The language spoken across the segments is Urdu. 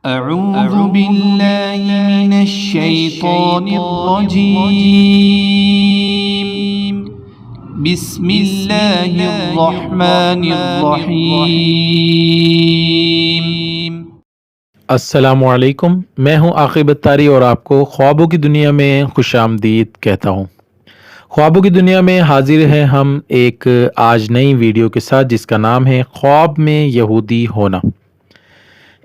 أعوذ بالله من الشيطان الرجيم بسم الله الرحمن الرحيم السلام علیکم، میں ہوں عاقب اتاری اور آپ کو خوابوں کی دنیا میں خوش آمدید کہتا ہوں۔ خوابوں کی دنیا میں حاضر ہیں ہم ایک آج نئی ویڈیو کے ساتھ جس کا نام ہے خواب میں یہودی ہونا۔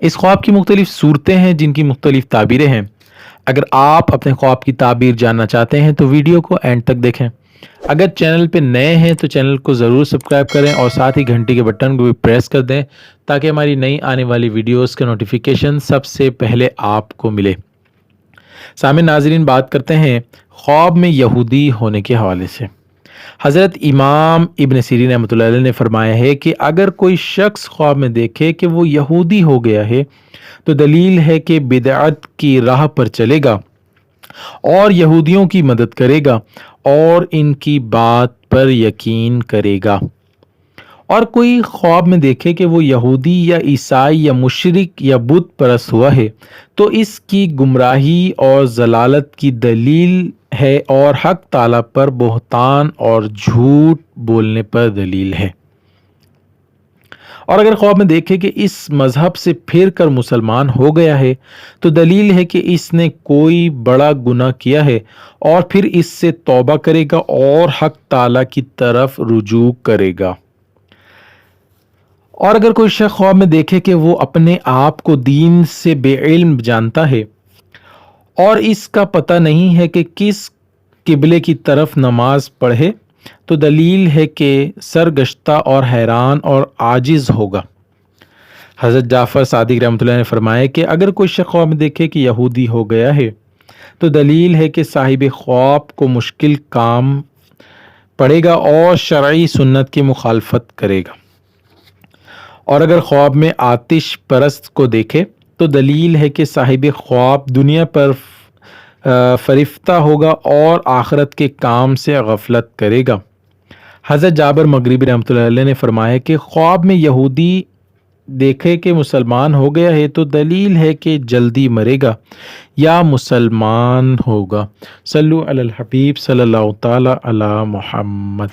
اس خواب کی مختلف صورتیں ہیں جن کی مختلف تعبیریں ہیں۔ اگر آپ اپنے خواب کی تعبیر جاننا چاہتے ہیں تو ویڈیو کو اینڈ تک دیکھیں۔ اگر چینل پہ نئے ہیں تو چینل کو ضرور سبسکرائب کریں اور ساتھ ہی گھنٹی کے بٹن کو بھی پریس کر دیں تاکہ ہماری نئی آنے والی ویڈیوز کا نوٹیفیکیشن سب سے پہلے آپ کو ملے۔ سامعین ناظرین، بات کرتے ہیں خواب میں یہودی ہونے کے حوالے سے۔ حضرت امام ابن سیرین رحمۃ اللہ علیہ نے فرمایا ہے کہ اگر کوئی شخص خواب میں دیکھے کہ وہ یہودی ہو گیا ہے تو دلیل ہے کہ بدعت کی راہ پر چلے گا اور یہودیوں کی مدد کرے گا اور ان کی بات پر یقین کرے گا۔ اور کوئی خواب میں دیکھے کہ وہ یہودی یا عیسائی یا مشرک یا بت پرست ہوا ہے تو اس کی گمراہی اور ضلالت کی دلیل ہے اور حق تعالیٰ پر بہتان اور جھوٹ بولنے پر دلیل ہے۔ اور اگر خواب میں دیکھے کہ اس مذہب سے پھر کر مسلمان ہو گیا ہے تو دلیل ہے کہ اس نے کوئی بڑا گناہ کیا ہے اور پھر اس سے توبہ کرے گا اور حق تعالیٰ کی طرف رجوع کرے گا۔ اور اگر کوئی شخص خواب میں دیکھے کہ وہ اپنے آپ کو دین سے بے علم جانتا ہے اور اس کا پتہ نہیں ہے کہ کس قبلے کی طرف نماز پڑھے تو دلیل ہے کہ سرگشتہ اور حیران اور عاجز ہوگا۔ حضرت جعفر صادق رحمۃ اللہ نے فرمایا کہ اگر کوئی شخص خواب میں دیکھے کہ یہودی ہو گیا ہے تو دلیل ہے کہ صاحب خواب کو مشکل کام پڑے گا اور شرعی سنت کی مخالفت کرے گا۔ اور اگر خواب میں آتش پرست کو دیکھے تو دلیل ہے کہ صاحب خواب دنیا پر فریفتہ ہوگا اور آخرت کے کام سے غفلت کرے گا۔ حضرت جابر مغربی رحمۃ اللہ علیہ نے فرمایا کہ خواب میں یہودی دیکھے کہ مسلمان ہو گیا ہے تو دلیل ہے کہ جلدی مرے گا یا مسلمان ہوگا۔ صلو علی الحبیب صلی اللہ تعالی علی محمد۔